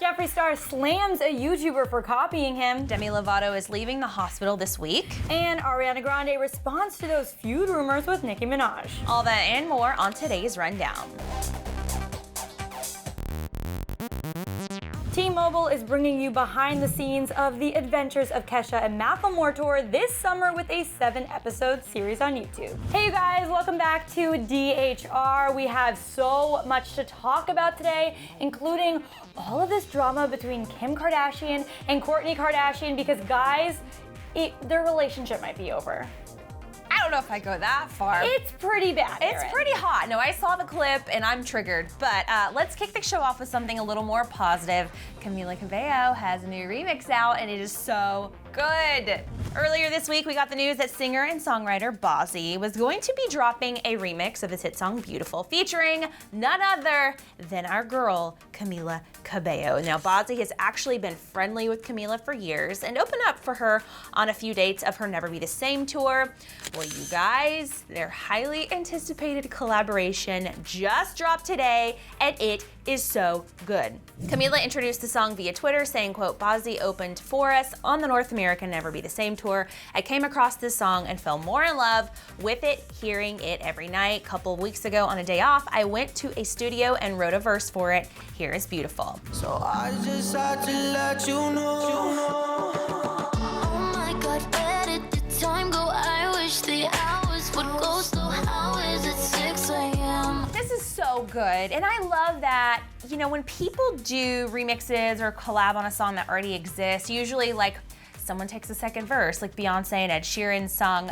Jeffree star slams a YouTuber for copying him. Demi Lovato is leaving the hospital this week. And Ariana Grande responds to those feud rumors with Nicki Minaj. All that and more on today's rundown. T-Mobile is bringing you behind the scenes of the adventures of Kesha and Macklemore tour this summer with a 7-episode series on YouTube. Hey you guys, welcome back to DHR. We have so much to talk about today, including all of this drama between Kim Kardashian and Kourtney Kardashian because guys, their relationship might be over. I don't know if I go that far. It's pretty bad, Erin. It's pretty hot. No, I saw the clip and I'm triggered. But let's kick the show off with something a little more positive. Camila Cabello has a new remix out and it is so good. Earlier this week, we got the news that singer and songwriter Bozzy was going to be dropping a remix of his hit song Beautiful, featuring none other than our girl, Camila Cabello. Now, Bozzy has actually been friendly with Camila for years and opened up for her on a few dates of her Never Be the Same tour. Well, you guys, their highly anticipated collaboration just dropped today, and it is so good. Camila introduced the song via Twitter, saying, quote, Bozzy opened for us on the North American Never Be the Same tour. I came across this song and fell more in love with it, hearing it every night. A couple of weeks ago on a day off, I went to a studio and wrote a verse for it. Here is Beautiful. So I just had to let you know. Oh my God, where did the time go? I wish the hours would go slow. How is it 6 a.m.? This is so good, and I love that, you know, when people do remixes or collab on a song that already exists, usually like someone takes a second verse, like Beyonce and Ed Sheeran's song,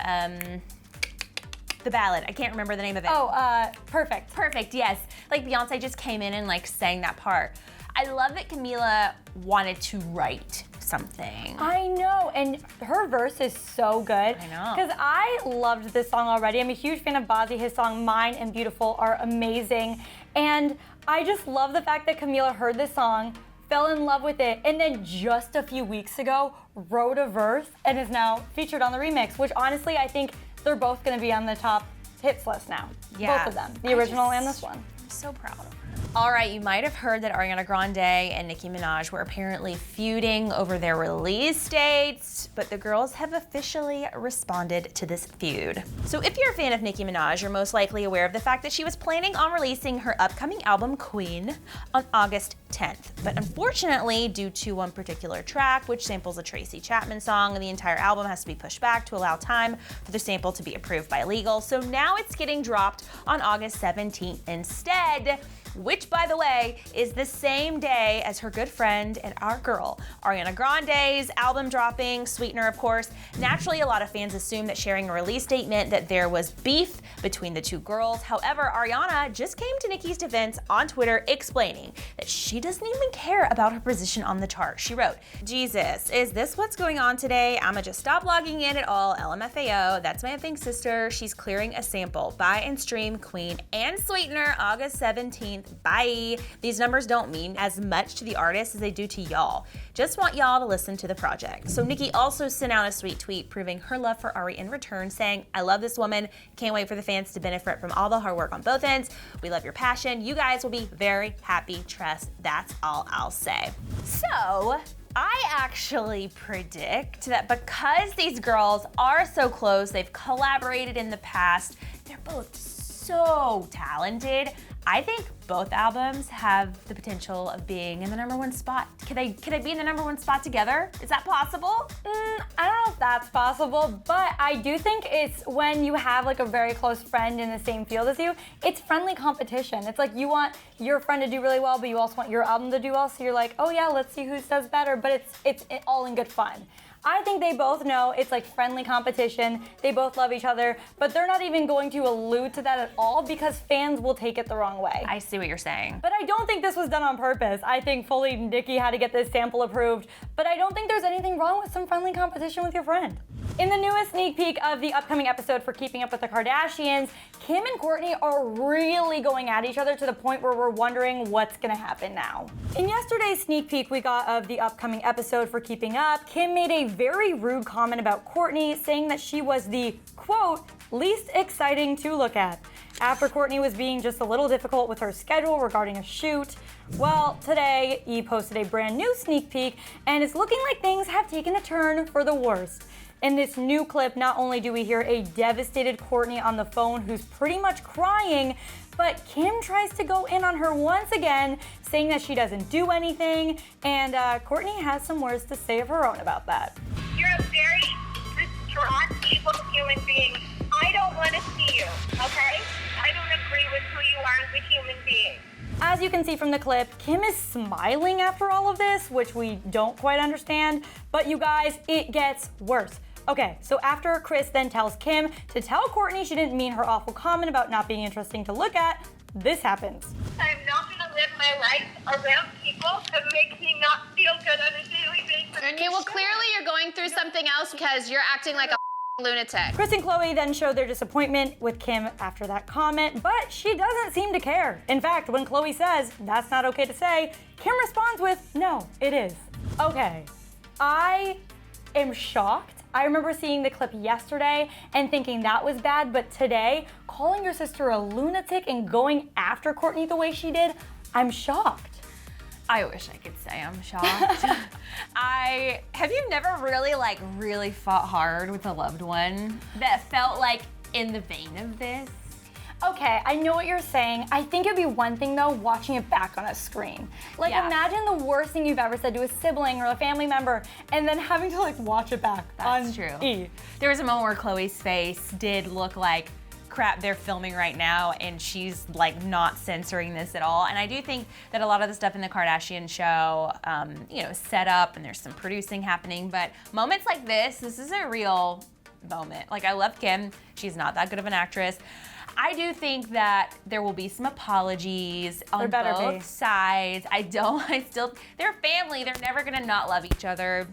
the ballad. I can't remember the name of it. Oh, Perfect. Perfect, yes. Like Beyonce just came in and like sang that part. I love that Camila wanted to write something. I know, and her verse is so good. I know. Because I loved this song already. I'm a huge fan of Bozzy. His song Mine and Beautiful are amazing. And I just love the fact that Camila heard this song, fell in love with it, and then just a few weeks ago wrote a verse and is now featured on the remix, which honestly I think they're both gonna be on the top hits list now. Yeah. Both of them, the original and this one. I'm so proud of her. All right, you might have heard that Ariana Grande and Nicki Minaj were apparently feuding over their release dates, but the girls have officially responded to this feud. So if you're a fan of Nicki Minaj, you're most likely aware of the fact that she was planning on releasing her upcoming album, Queen, on August 10th. But unfortunately, due to one particular track, which samples a Tracy Chapman song, the entire album has to be pushed back to allow time for the sample to be approved by legal. So now it's getting dropped on August 17th instead, which, by the way, is the same day as her good friend and our girl, Ariana Grande's album dropping, Sweetener, of course. Naturally, a lot of fans assumed that sharing a release date meant that there was beef between the two girls. However, Ariana just came to Nicki's defense on Twitter explaining that she doesn't even care about her position on the chart. She wrote, Jesus, is this what's going on today? I'ma just stop logging in at all, LMFAO. That's my effing sister. She's clearing a sample. Buy and stream Queen and Sweetener August 17th. Bye. These numbers don't mean as much to the artist as they do to y'all. Just want y'all to listen to the project. So Nicki also sent out a sweet tweet proving her love for Ari in return, saying, I love this woman. Can't wait for the fans to benefit from all the hard work on both ends. We love your passion. You guys will be very happy. Trust. That's all I'll say. So I actually predict that because these girls are so close, they've collaborated in the past, they're both so talented. I think both albums have the potential of being in the #1 spot. Could they be in the #1 spot together? Is that possible? I don't know if that's possible, but I do think it's when you have like a very close friend in the same field as you, it's friendly competition. It's like you want your friend to do really well, but you also want your album to do well, so you're like, oh yeah, let's see who does better, but it's all in good fun. I think they both know it's like friendly competition. They both love each other, but they're not even going to allude to that at all because fans will take it the wrong way. I see what you're saying. But I don't think this was done on purpose. I think fully Nicki had to get this sample approved, but I don't think there's anything wrong with some friendly competition with your friend. In the newest sneak peek of the upcoming episode for Keeping Up with the Kardashians, Kim and Kourtney are really going at each other to the point where we're wondering what's gonna happen now. In yesterday's sneak peek we got of the upcoming episode for Keeping Up, Kim made a very rude comment about Kourtney, saying that she was the, quote, least exciting to look at. after Kourtney was being just a little difficult with her schedule regarding a shoot. Well, today, E posted a brand new sneak peek, and it's looking like things have taken a turn for the worst. In this new clip, not only do we hear a devastated Kourtney on the phone who's pretty much crying, but Kim tries to go in on her once again, saying that she doesn't do anything, and Kourtney has some words to say of her own about that. You're a very distraught, evil human being. I don't want to see you, okay? I don't agree with who you are as a human being. As you can see from the clip, Kim is smiling after all of this, which we don't quite understand, but you guys, it gets worse. Okay, so after Chris then tells Kim to tell Kourtney she didn't mean her awful comment about not being interesting to look at, this happens. I'm not going to live my life around people that make me not feel good on a daily basis. Okay, well, clearly you're going through something else because you're acting like a lunatic. Chris and Chloe then show their disappointment with Kim after that comment, but she doesn't seem to care. In fact, when Chloe says, that's not okay to say, Kim responds with, no, it is. Okay, I am shocked. I remember seeing the clip yesterday and thinking that was bad, but today, calling your sister a lunatic and going after Kourtney the way she did, I'm shocked. I wish I could say I'm shocked. Have you never really fought hard with a loved one that felt like in the vein of this? Okay, I know what you're saying. I think it'd be one thing though, watching it back on a screen. Like imagine the worst thing you've ever said to a sibling or a family member and then having to watch it back on true. E. There was a moment where Chloe's face did look like, crap, they're filming right now and she's not censoring this at all. And I do think that a lot of the stuff in the Kardashian show, set up and there's some producing happening, but moments like this is a real moment. I love Kim, she's not that good of an actress. I do think that there will be some apologies on both sides. They're family, they're never gonna not love each other.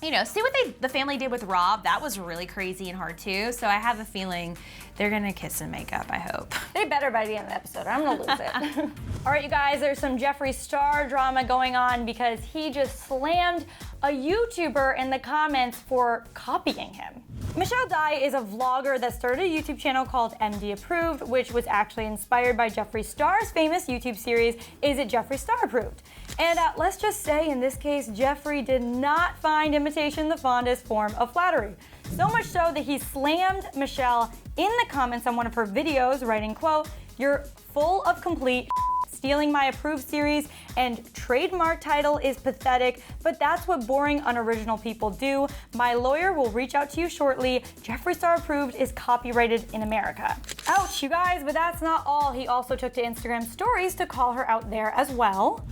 See what the family did with Rob. That was really crazy and hard too. So I have a feeling they're gonna kiss and make up, I hope. They better by the end of the episode, I'm gonna lose it. All right, you guys, there's some Jeffree Star drama going on because he just slammed a YouTuber in the comments for copying him. Michelle Dye is a vlogger that started a YouTube channel called MD Approved, which was actually inspired by Jeffree Star's famous YouTube series, Is It Jeffree Star Approved? And let's just say, in this case, Jeffree did not find imitation the fondest form of flattery. So much so that he slammed Michelle in the comments on one of her videos, writing, quote, "You're full of complete stealing my approved series and trademark title is pathetic, but that's what boring, unoriginal people do. My lawyer will reach out to you shortly. Jeffree Star Approved is copyrighted in America." Ouch, you guys, but that's not all. He also took to Instagram stories to call her out there as well.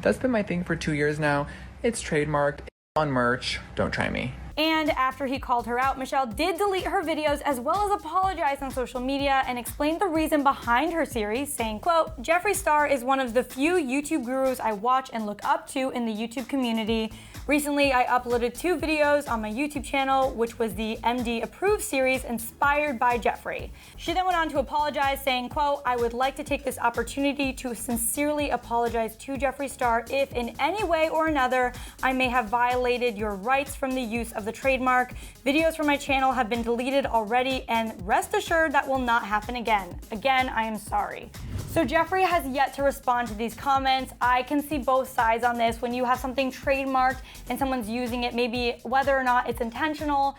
That's been my thing for 2 years now. It's trademarked, it's on merch, don't try me. And after he called her out, Michelle did delete her videos as well as apologize on social media and explained the reason behind her series, saying, quote, "Jeffree Star is one of the few YouTube gurus I watch and look up to in the YouTube community. Recently, I uploaded 2 videos on my YouTube channel, which was the MD Approved series inspired by Jeffree." She then went on to apologize, saying, quote, "I would like to take this opportunity to sincerely apologize to Jeffree Star if in any way or another I may have violated your rights from the use of the trademark. Videos from my channel have been deleted already, and rest assured that will not happen again. Again, I am sorry." So Jeffree has yet to respond to these comments. I can see both sides on this. When you have something trademarked and someone's using it, maybe whether or not it's intentional,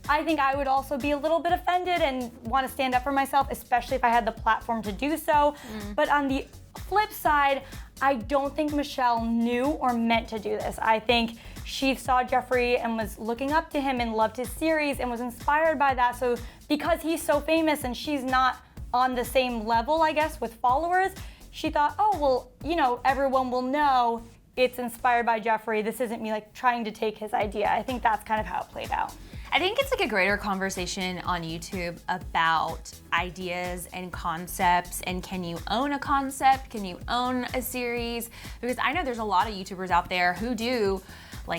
I think I would also be a little bit offended and want to stand up for myself, especially if I had the platform to do so. But on the flip side, I don't think Michelle knew or meant to do this. I think she saw Jeffree and was looking up to him and loved his series and was inspired by that. So because he's so famous and she's not on the same level, I guess, with followers, she thought, oh, well, everyone will know it's inspired by Jeffree. This isn't me trying to take his idea. I think that's kind of how it played out. I think it's a greater conversation on YouTube about ideas and concepts, and can you own a concept? Can you own a series? Because I know there's a lot of YouTubers out there who do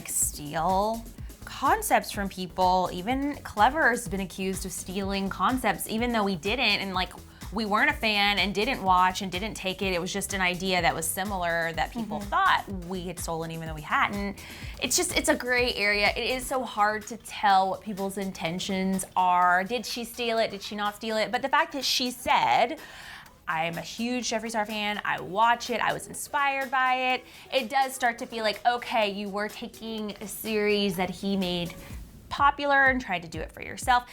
steal concepts from people. Even Clevver has been accused of stealing concepts, even though we didn't. And we weren't a fan and didn't watch and didn't take it. It was just an idea that was similar that people thought we had stolen even though we hadn't. It's a gray area. It is so hard to tell what people's intentions are. Did she steal it? Did she not steal it? But the fact that she said, I'm a huge Jeffree Star fan, I watch it, I was inspired by it, it does start to feel like, okay, you were taking a series that he made popular and tried to do it for yourself.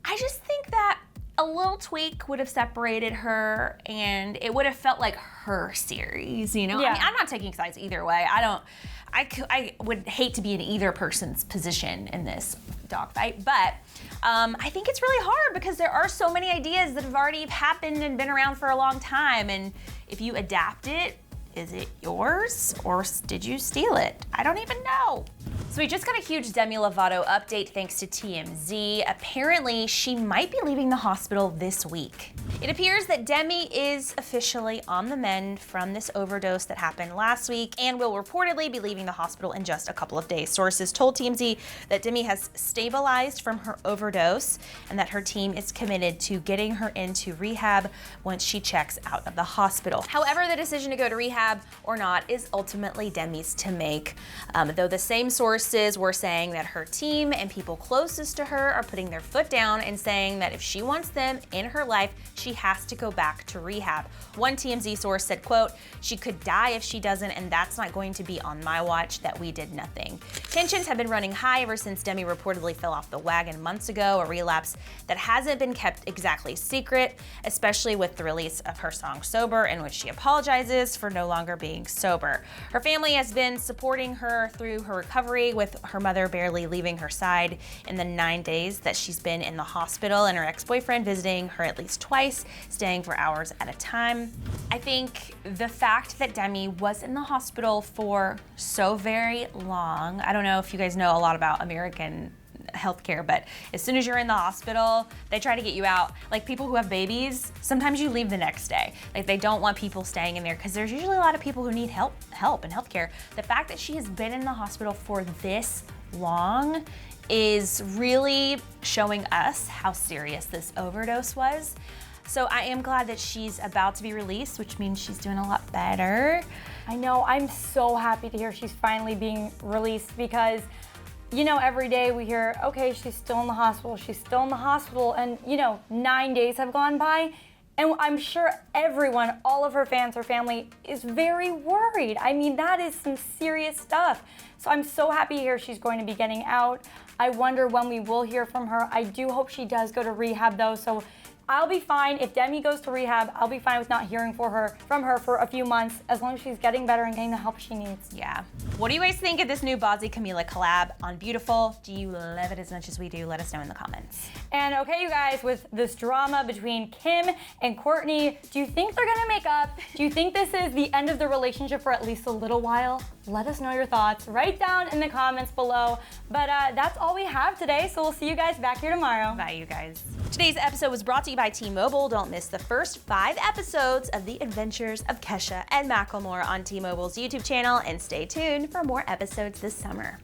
I just think that a little tweak would have separated her and it would have felt like her series, you know? Yeah. I mean, I'm not taking sides either way. I would hate to be in either person's position in this dogfight, but I think it's really hard because there are so many ideas that have already happened and been around for a long time, and if you adapt it, is it yours or did you steal it? I don't even know. So we just got a huge Demi Lovato update thanks to TMZ. Apparently, she might be leaving the hospital this week. It appears that Demi is officially on the mend from this overdose that happened last week and will reportedly be leaving the hospital in just a couple of days. Sources told TMZ that Demi has stabilized from her overdose and that her team is committed to getting her into rehab once she checks out of the hospital. However, the decision to go to rehab or not is ultimately Demi's to make, though the same sources were saying that her team and people closest to her are putting their foot down and saying that if she wants them in her life, she has to go back to rehab. One TMZ source said, quote, "She could die if she doesn't, and that's not going to be on my watch that we did nothing." Tensions have been running high ever since Demi reportedly fell off the wagon months ago, a relapse that hasn't been kept exactly secret, especially with the release of her song Sober, in which she apologizes for no longer being sober. Her family has been supporting her through her recovery, with her mother barely leaving her side in the 9 days that she's been in the hospital, and her ex-boyfriend visiting her at least twice, staying for hours at a time. I think the fact that Demi was in the hospital for so very long, I don't know if you guys know a lot about American healthcare, but as soon as you're in the hospital, they try to get you out. Like people who have babies, sometimes you leave the next day. Like they don't want people staying in there because there's usually a lot of people who need help and healthcare. The fact that she has been in the hospital for this long is really showing us how serious this overdose was. So I am glad that she's about to be released, which means she's doing a lot better. I know, I'm so happy to hear she's finally being released because, you know, every day we hear, okay, she's still in the hospital, and, you know, 9 days have gone by, and I'm sure everyone, all of her fans, her family, is very worried. I mean, that is some serious stuff. So I'm so happy to hear she's going to be getting out. I wonder when we will hear from her. I do hope she does go to rehab, though, so I'll be fine. If Demi goes to rehab, I'll be fine with not hearing from her for a few months, as long as she's getting better and getting the help she needs. Yeah. What do you guys think of this new Bozzy Camila collab on Beautiful? Do you love it as much as we do? Let us know in the comments. And okay, you guys, with this drama between Kim and Kourtney, do you think they're gonna make up? Do you think this is the end of the relationship for at least a little while? Let us know your thoughts right down in the comments below. But that's all we have today, so we'll see you guys back here tomorrow. Bye, you guys. Today's episode was brought to you by T-Mobile. Don't miss the first 5 episodes of The Adventures of Kesha and Macklemore on T-Mobile's YouTube channel, and stay tuned for more episodes this summer.